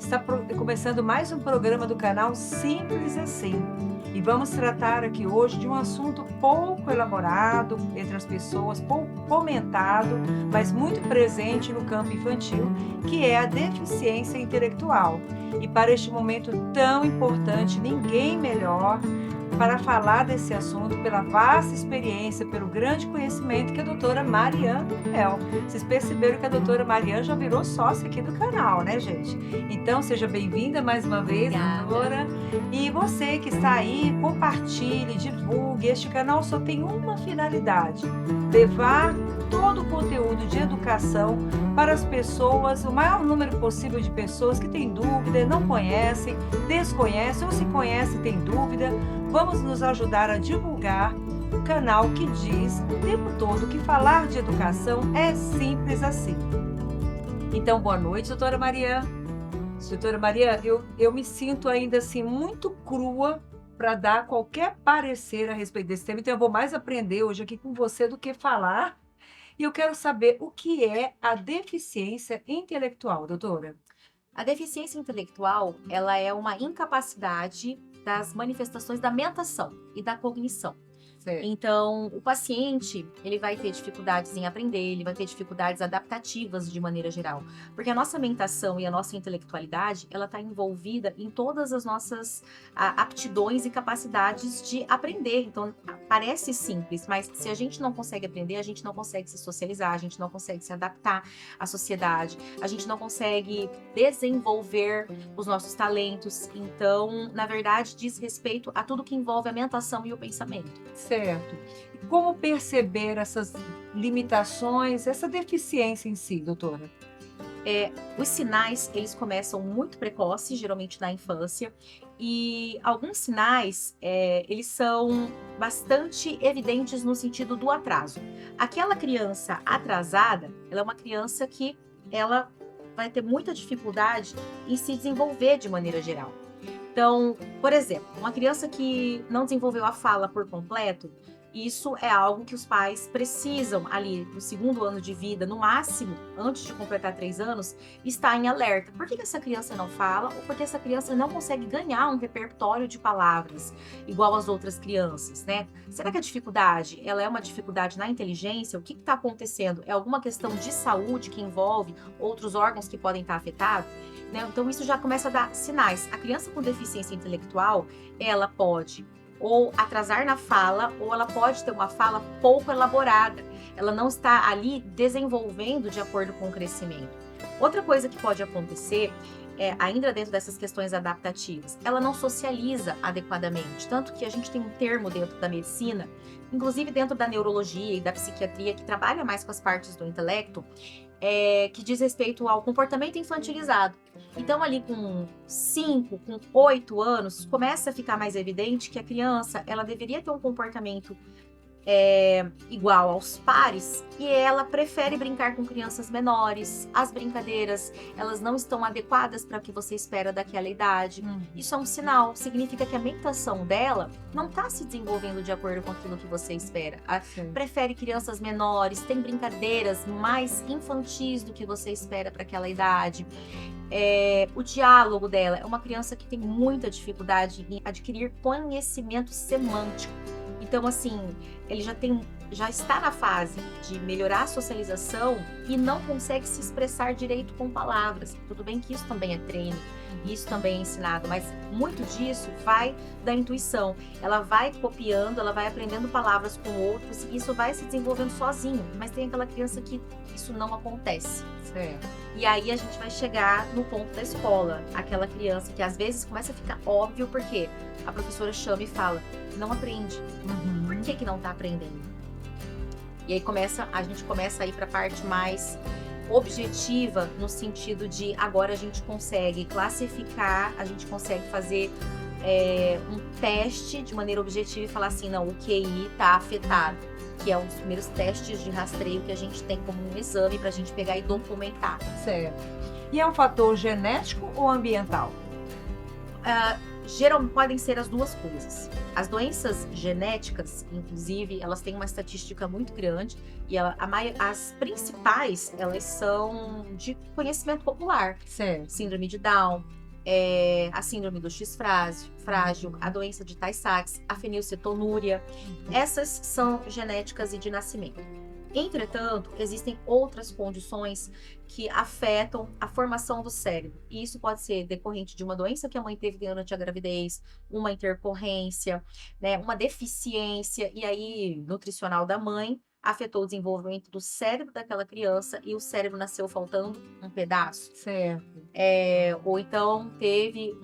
Está começando mais um programa do canal Simples Assim. E vamos tratar aqui hoje de um assunto pouco elaborado entre as pessoas, pouco comentado, mas muito presente no campo infantil, que é a deficiência intelectual. E para este momento tão importante, ninguém melhor para falar desse assunto pela vasta experiência, pelo grande conhecimento que a doutora Mariane Mel. Vocês perceberam que a doutora Mariane já virou sócia aqui do canal, né, gente? Então, seja bem-vinda mais uma vez, doutora. E você que está aí, compartilhe, divulgue. Este canal só tem uma finalidade: levar todo o conteúdo de educação para as pessoas, o maior número possível de pessoas que têm dúvida, não conhecem, desconhecem ou se conhecem e têm dúvida. Vamos nos ajudar a divulgar o canal que diz o tempo todo que falar de educação é simples assim. Então, boa noite, doutora Maria. Doutora Maria, eu me sinto ainda assim muito crua para dar qualquer parecer a respeito desse tema, então eu vou mais aprender hoje aqui com você do que falar. E eu quero saber o que é a deficiência intelectual, doutora. A deficiência intelectual, ela é uma incapacidade das manifestações da mentação e da cognição. Certo. Então, o paciente, ele vai ter dificuldades em aprender, ele vai ter dificuldades adaptativas de maneira geral. Porque a nossa mentação e a nossa intelectualidade, ela está envolvida em todas as nossas aptidões e capacidades de aprender. Então, parece simples, mas se a gente não consegue aprender, a gente não consegue se socializar, a gente não consegue se adaptar à sociedade, a gente não consegue desenvolver os nossos talentos. Então, na verdade, diz respeito a tudo que envolve a mentação e o pensamento. Certo. E como perceber essas limitações, essa deficiência em si, doutora? Os sinais, eles começam muito precoces, geralmente na infância, e alguns sinais, eles são bastante evidentes no sentido do atraso. Aquela criança atrasada, ela é uma criança que ela vai ter muita dificuldade em se desenvolver de maneira geral. Então, por exemplo, uma criança que não desenvolveu a fala por completo, isso é algo que os pais precisam ali no segundo ano de vida, no máximo, antes de completar 3 anos, estar em alerta. Por que essa criança não fala? Ou porque essa criança não consegue ganhar um repertório de palavras igual às outras crianças, né? Será que a dificuldade, ela é uma dificuldade na inteligência? O que está acontecendo? É alguma questão de saúde que envolve outros órgãos que podem estar afetados? Então, isso já começa a dar sinais. A criança com deficiência intelectual, ela pode ou atrasar na fala, ou ela pode ter uma fala pouco elaborada. Ela não está ali desenvolvendo de acordo com o crescimento. Outra coisa que pode acontecer, ainda dentro dessas questões adaptativas, ela não socializa adequadamente. Tanto que a gente tem um termo dentro da medicina, inclusive dentro da neurologia e da psiquiatria, que trabalha mais com as partes do intelecto, que diz respeito ao comportamento infantilizado. Então, ali com 5, com 8 anos, começa a ficar mais evidente que a criança, ela deveria ter um comportamento igual aos pares, e ela prefere brincar com crianças menores. As brincadeiras, elas não estão adequadas para o que você espera daquela idade. Isso é um sinal, significa que a mentação dela não está se desenvolvendo de acordo com aquilo que você espera. Prefere crianças menores, tem brincadeiras mais infantis do que você espera para aquela idade. O diálogo dela é uma criança que tem muita dificuldade em adquirir conhecimento semântico. Então, assim, ele já está na fase de melhorar a socialização e não consegue se expressar direito com palavras. Tudo bem que isso também é treino, isso também é ensinado, mas muito disso vai da intuição. Ela vai copiando, ela vai aprendendo palavras com outros e isso vai se desenvolvendo sozinho. Mas tem aquela criança que isso não acontece. Certo. E aí a gente vai chegar no ponto da escola. Aquela criança que às vezes começa a ficar óbvio porque a professora chama e fala, não aprende. Por que não está aprendendo? E aí a gente começa a ir para a parte mais objetiva, no sentido de agora a gente consegue classificar, a gente consegue fazer um teste de maneira objetiva e falar assim, não, o QI está afetado, que é um dos primeiros testes de rastreio que a gente tem como um exame para a gente pegar e documentar. Certo. E é um fator genético ou ambiental? Geralmente podem ser as duas coisas. As doenças genéticas, inclusive, elas têm uma estatística muito grande e as principais, elas são de conhecimento popular. Certo. Síndrome de Down, a síndrome do X frágil, a doença de Tay-Sachs, a fenilcetonúria. Essas são genéticas e de nascimento. Entretanto, existem outras condições que afetam a formação do cérebro. E isso pode ser decorrente de uma doença que a mãe teve durante a gravidez, uma intercorrência, né, uma deficiência, e aí nutricional da mãe afetou o desenvolvimento do cérebro daquela criança e o cérebro nasceu faltando um pedaço. Certo. Ou então teve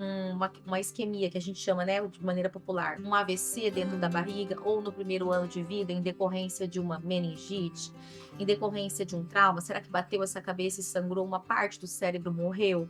uma isquemia, que a gente chama, né, de maneira popular, um AVC dentro da barriga, ou no primeiro ano de vida, em decorrência de uma meningite, em decorrência de um trauma. Será que bateu essa cabeça e sangrou, uma parte do cérebro morreu?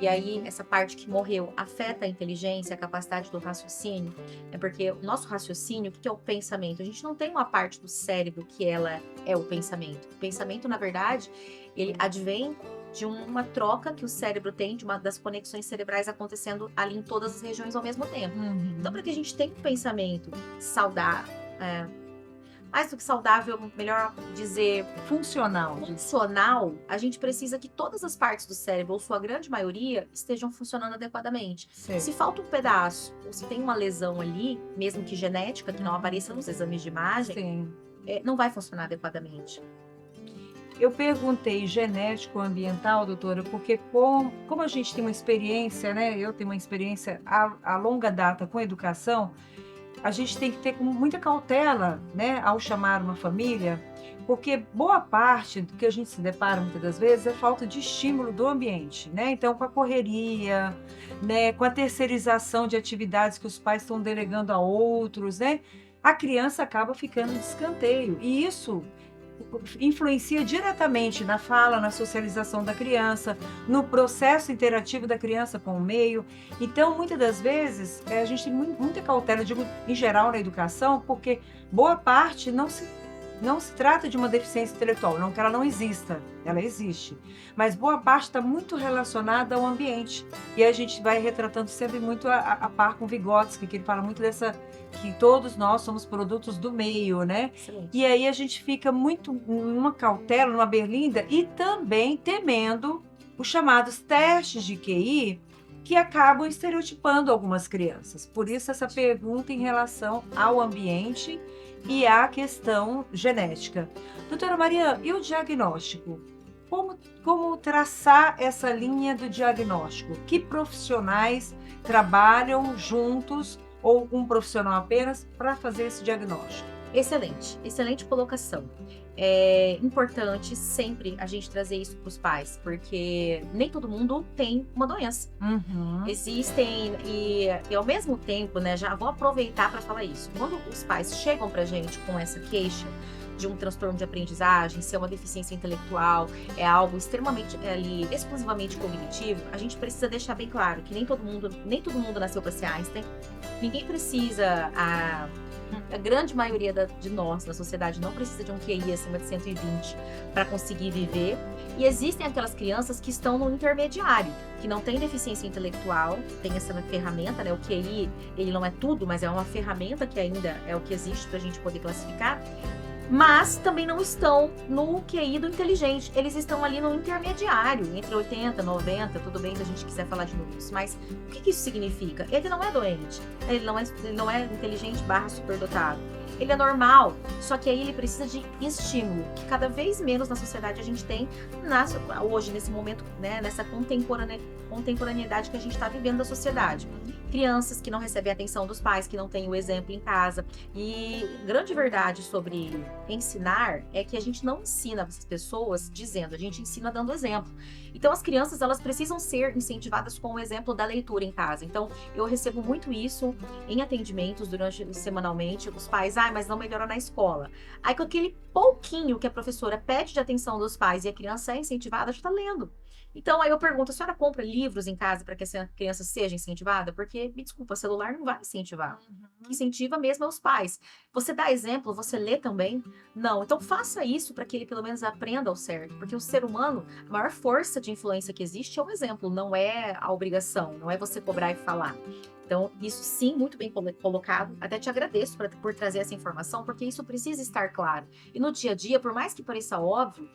E aí, essa parte que morreu afeta a inteligência, a capacidade do raciocínio? É porque o nosso raciocínio, o que é o pensamento? A gente não tem uma parte do cérebro que ela é o pensamento. O pensamento, na verdade, ele advém de uma troca que o cérebro tem, de uma das conexões cerebrais acontecendo ali em todas as regiões ao mesmo tempo. Então, para que a gente tenha um pensamento saudável, mais do que saudável, melhor dizer Funcional. a gente precisa que todas as partes do cérebro, ou sua grande maioria, estejam funcionando adequadamente. Certo. Se falta um pedaço, ou se tem uma lesão ali, mesmo que genética, que não apareça nos exames de imagem, Sim. não vai funcionar adequadamente. Eu perguntei genético ambiental, doutora, porque como a gente tem uma experiência, né? Eu tenho uma experiência a longa data com educação, a gente tem que ter com muita cautela, né, ao chamar uma família, porque boa parte do que a gente se depara muitas das vezes é falta de estímulo do ambiente, né? Então, com a correria, né, com a terceirização de atividades que os pais estão delegando a outros, né? A criança acaba ficando de escanteio. E isso influencia diretamente na fala, na socialização da criança, no processo interativo da criança com o meio. Então, muitas das vezes, a gente tem muita cautela, digo, em geral, na educação, porque boa parte não se trata de uma deficiência intelectual, não que ela não exista, ela existe. Mas boa parte está muito relacionada ao ambiente. E a gente vai retratando sempre muito a par com Vygotsky, que ele fala muito que todos nós somos produtos do meio, né? Excelente. E aí a gente fica muito numa cautela, numa berlinda, e também temendo os chamados testes de QI, que acabam estereotipando algumas crianças. Por isso essa pergunta em relação ao ambiente e à questão genética. Doutora Maria, e o diagnóstico? Como traçar essa linha do diagnóstico? Que profissionais trabalham juntos ou um profissional apenas para fazer esse diagnóstico? Excelente colocação. É importante sempre a gente trazer isso para os pais, porque nem todo mundo tem uma doença. Existem, e ao mesmo tempo, né, já vou aproveitar para falar isso. Quando os pais chegam para a gente com essa queixa de um transtorno de aprendizagem, se é uma deficiência intelectual, é algo extremamente exclusivamente cognitivo, a gente precisa deixar bem claro que nem todo mundo nasceu para ser Einstein. Ninguém precisa, a grande maioria de nós na sociedade não precisa de um QI acima de 120 para conseguir viver. E existem aquelas crianças que estão no intermediário, que não tem deficiência intelectual, tem essa ferramenta, né? O QI, ele não é tudo, mas é uma ferramenta que ainda é o que existe para a gente poder classificar. Mas também não estão no QI do inteligente, eles estão ali no intermediário, entre 80 e 90, tudo bem se a gente quiser falar de números, mas o que isso significa? Ele não é doente, ele não é inteligente / superdotado, ele é normal, só que aí ele precisa de estímulo, que cada vez menos na sociedade a gente tem, hoje, nesse momento, né, nessa contemporaneidade que a gente está vivendo da sociedade. Crianças que não recebem a atenção dos pais, que não têm o exemplo em casa. E grande verdade sobre ensinar é que a gente não ensina as pessoas dizendo, a gente ensina dando exemplo. Então as crianças, elas precisam ser incentivadas com o exemplo da leitura em casa. Então eu recebo muito isso em atendimentos semanalmente, os pais, mas não melhora na escola. Aí com aquele pouquinho que a professora pede de atenção dos pais e a criança é incentivada, já está lendo. Então, aí eu pergunto, a senhora compra livros em casa para que essa criança seja incentivada? Porque, me desculpa, celular não vai incentivar. Quem incentiva mesmo é os pais. Você dá exemplo, você lê também? Não. Então, faça isso para que ele, pelo menos, aprenda ao certo. Porque o ser humano, a maior força de influência que existe é o exemplo, não é a obrigação, não é você cobrar e falar. Então, isso sim, muito bem colocado. Até te agradeço por trazer essa informação, porque isso precisa estar claro. E no dia a dia, por mais que pareça óbvio,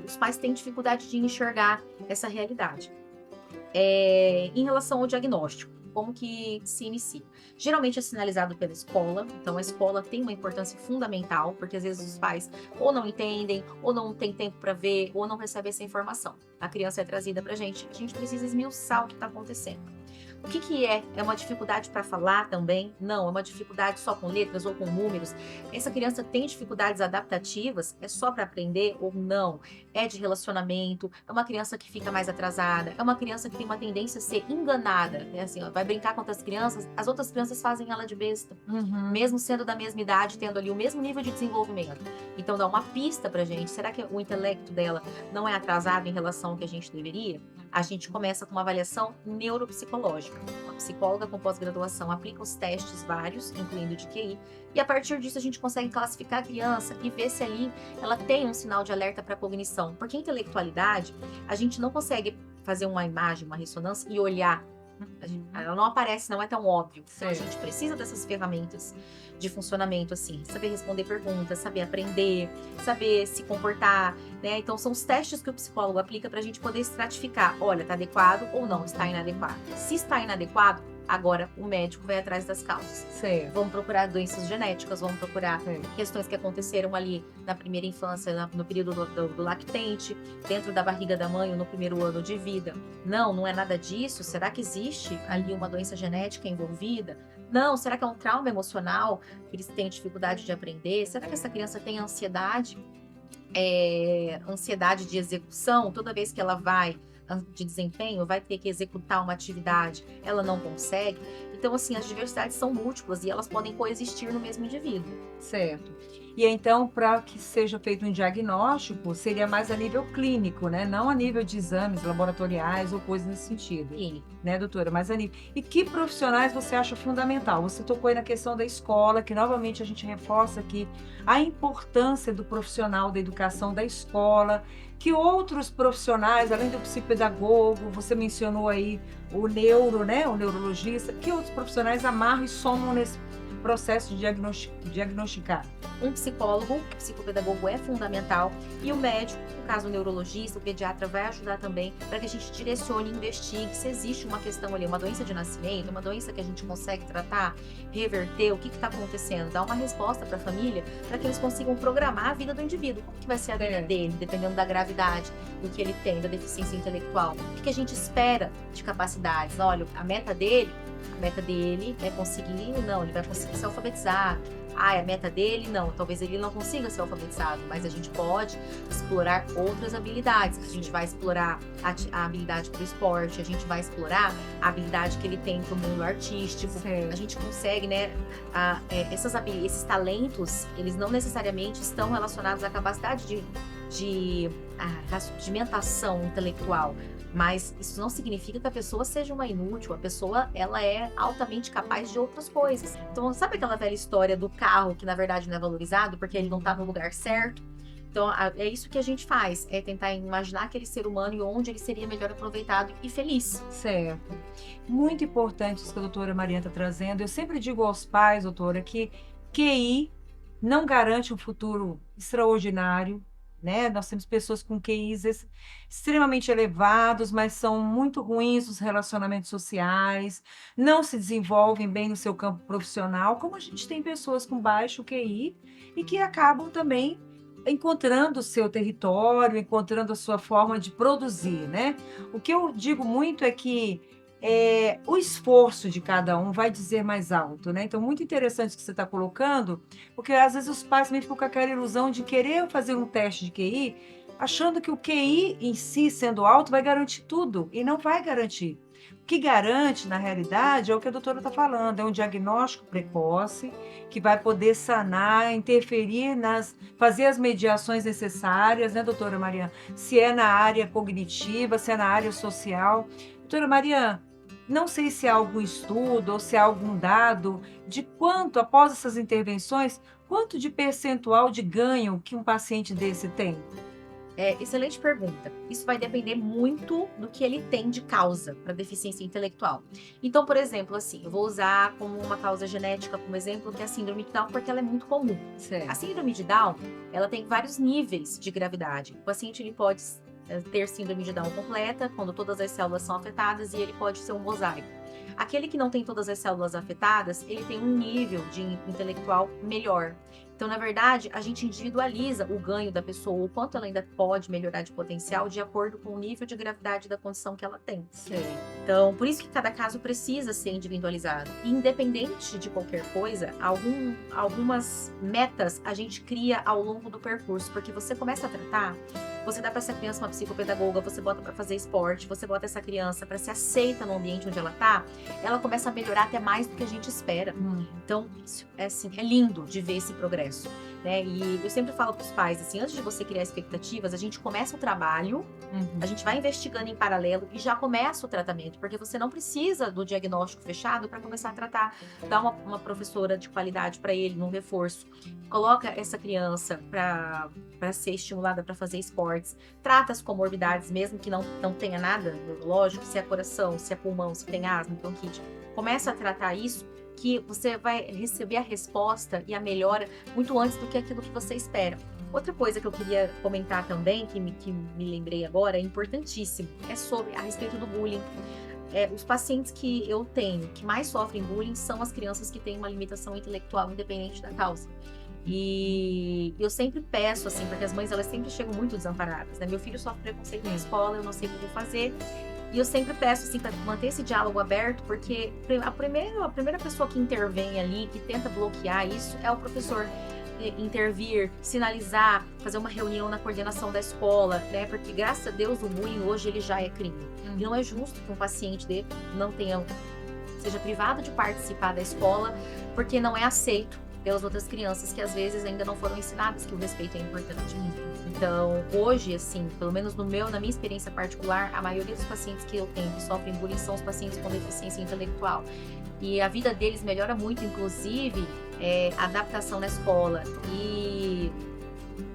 os pais têm dificuldade de enxergar essa realidade. Em relação ao diagnóstico, como que se inicia? Geralmente é sinalizado pela escola, então a escola tem uma importância fundamental, porque às vezes os pais ou não entendem, ou não tem tempo para ver, ou não recebem essa informação. A criança é trazida para a gente precisa esmiuçar o que está acontecendo. O que que é? É uma dificuldade para falar também? Não, é uma dificuldade só com letras ou com números. Essa criança tem dificuldades adaptativas? É só para aprender ou não? É de relacionamento? É uma criança que fica mais atrasada? É uma criança que tem uma tendência a ser enganada? É assim, ó, vai brincar com outras crianças, as outras crianças fazem ela de besta, Uhum. mesmo sendo da mesma idade, tendo ali o mesmo nível de desenvolvimento. Então dá uma pista pra gente. Será que o intelecto dela não é atrasado em relação ao que a gente deveria? A gente começa com uma avaliação neuropsicológica. A psicóloga com pós-graduação aplica os testes vários, incluindo de QI, e a partir disso a gente consegue classificar a criança e ver se ali ela tem um sinal de alerta para cognição. Porque a intelectualidade, a gente não consegue fazer uma imagem, uma ressonância e olhar. Ela não aparece, não é tão óbvio. Então a gente precisa dessas ferramentas de funcionamento, assim, saber responder perguntas, saber aprender, saber se comportar, né? Então são os testes que o psicólogo aplica para a gente poder estratificar, olha, tá adequado ou não está inadequado. Se está inadequado, agora o médico vai atrás das causas. Certo. Vamos procurar doenças genéticas, vamos procurar Certo. questões que aconteceram ali na primeira infância, no período do lactente, dentro da barriga da mãe ou no primeiro ano de vida. Não, não é nada disso. Será que existe ali uma doença genética envolvida? Não, será que é um trauma emocional que eles têm dificuldade de aprender? Será que essa criança tem ansiedade? Ansiedade de execução, toda vez que ela vai de desempenho, vai ter que executar uma atividade, ela não consegue. Então, assim, as diversidades são múltiplas e elas podem coexistir no mesmo indivíduo. Certo. E então, para que seja feito um diagnóstico, seria mais a nível clínico, né? Não a nível de exames laboratoriais ou coisas nesse sentido, Clínico. né, doutora? Mas a nível. E que profissionais você acha fundamental? Você tocou aí na questão da escola, que novamente a gente reforça aqui a importância do profissional da educação da escola. Que outros profissionais, além do psicopedagogo, você mencionou aí o neuro, né? O neurologista, que outros profissionais amarram e somam nesse processo de diagnosticar? Um psicólogo, o psicopedagogo é fundamental, e o médico, no caso o neurologista, o pediatra, vai ajudar também para que a gente direcione e investigue se existe uma questão ali, uma doença de nascimento, uma doença que a gente consegue tratar, reverter, o que está acontecendo, dar uma resposta para a família, para que eles consigam programar a vida do indivíduo. Como que vai ser a vida dele, dependendo da gravidade do que ele tem, da deficiência intelectual? O que a gente espera de capacidades? Olha, a meta dele é conseguir, não, ele vai conseguir se alfabetizar. A meta dele, não, talvez ele não consiga ser alfabetizado, mas a gente pode explorar outras habilidades. A gente vai explorar a habilidade para o esporte, a gente vai explorar a habilidade que ele tem para o mundo artístico. Certo. A gente consegue, né, esses talentos, eles não necessariamente estão relacionados à capacidade de mentação intelectual. Mas isso não significa que a pessoa seja uma inútil, a pessoa, ela é altamente capaz de outras coisas. Então, sabe aquela velha história do carro que na verdade não é valorizado porque ele não tá no lugar certo? Então, é isso que a gente faz, é tentar imaginar aquele ser humano e onde ele seria melhor aproveitado e feliz. Certo. Muito importante isso que a doutora Maria está trazendo. Eu sempre digo aos pais, doutora, que QI não garante um futuro extraordinário, né? Nós temos pessoas com QIs extremamente elevados, mas são muito ruins nos relacionamentos sociais, não se desenvolvem bem no seu campo profissional, como a gente tem pessoas com baixo QI e que acabam também encontrando o seu território, encontrando a sua forma de produzir, né? O que eu digo muito é que o esforço de cada um vai dizer mais alto, né? Então, muito interessante o que você está colocando, porque às vezes os pais me ficam com aquela ilusão de querer fazer um teste de QI, achando que o QI em si, sendo alto, vai garantir tudo, e não vai garantir. O que garante, na realidade, é o que a doutora está falando, é um diagnóstico precoce, que vai poder sanar, interferir fazer as mediações necessárias, né, doutora Mariana? Se é na área cognitiva, se é na área social. Doutora Mariana, não sei se há algum estudo ou se há algum dado de quanto, após essas intervenções, quanto de percentual de ganho que um paciente desse tem? Excelente pergunta. Isso vai depender muito do que ele tem de causa para deficiência intelectual. Então, por exemplo, assim, eu vou usar como uma causa genética, como exemplo, que é a síndrome de Down, porque ela é muito comum. Certo. A síndrome de Down, ela tem vários níveis de gravidade. O paciente ele pode ter síndrome de Down completa, quando todas as células são afetadas, e ele pode ser um mosaico. Aquele que não tem todas as células afetadas, ele tem um nível de intelectual melhor. Então, na verdade, a gente individualiza o ganho da pessoa, o quanto ela ainda pode melhorar de potencial de acordo com o nível de gravidade da condição que ela tem. Sim. Então, por isso que cada caso precisa ser individualizado. E, independente de qualquer coisa, algumas metas a gente cria ao longo do percurso, porque você começa a tratar, você dá para essa criança uma psicopedagoga, você bota para fazer esporte, você bota essa criança para ser aceita no ambiente onde ela tá, ela começa a melhorar até mais do que a gente espera. Então, isso é, assim, é lindo de ver esse progresso. Né? E eu sempre falo para os pais, assim, antes de você criar expectativas, a gente começa o trabalho, a gente vai investigando em paralelo e já começa o tratamento, porque você não precisa do diagnóstico fechado para começar a tratar. Dá uma professora de qualidade para ele, num reforço. Coloca essa criança para ser estimulada para fazer esportes. Trata as comorbidades, mesmo que não tenha nada neurológico, se é coração, se é pulmão, se tem asma, bronquite. Começa a tratar isso, que você vai receber a resposta e a melhora muito antes do que aquilo que você espera. Outra coisa que eu queria comentar também, que me lembrei agora, é importantíssimo, é sobre a respeito do bullying. Os pacientes que eu tenho que mais sofrem bullying são as crianças que têm uma limitação intelectual independente da causa. E eu sempre peço, assim, porque as mães elas sempre chegam muito desamparadas, né? Meu filho sofre preconceito na escola, eu não sei o que eu vou fazer. E eu sempre peço, assim, para manter esse diálogo aberto, porque a primeira pessoa que intervém ali, que tenta bloquear isso, é o professor. Intervir, sinalizar, fazer uma reunião na coordenação da escola, né? Porque, graças a Deus, o bullying hoje ele já é crime. E não é justo que um paciente dele seja privado de participar da escola, porque não é aceito pelas outras crianças que às vezes ainda não foram ensinadas que o respeito é importante. Então, hoje, assim, pelo menos na minha experiência particular, a maioria dos pacientes que eu tenho que sofrem bullying são os pacientes com deficiência intelectual. E a vida deles melhora muito, inclusive, a adaptação na escola e,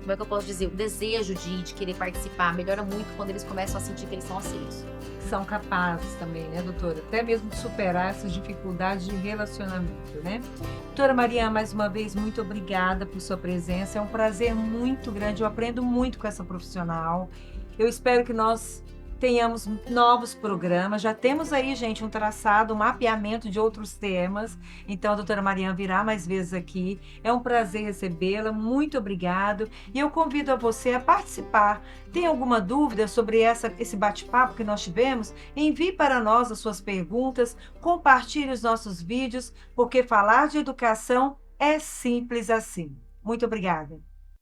como é que eu posso dizer, o desejo de querer participar melhora muito quando eles começam a sentir que eles são aceitos. São capazes também, né, doutora? Até mesmo de superar essas dificuldades de relacionamento, né? Doutora Mariana, mais uma vez, muito obrigada por sua presença. É um prazer muito grande, eu aprendo muito com essa profissional. Eu espero que nós tenhamos novos programas. Já temos aí, gente, um traçado, um mapeamento de outros temas. Então, a doutora Mariana virá mais vezes aqui. É um prazer recebê-la. Muito obrigado. E eu convido a você a participar. Tem alguma dúvida sobre esse bate-papo que nós tivemos? Envie para nós as suas perguntas. Compartilhe os nossos vídeos, porque falar de educação é simples assim. Muito obrigada.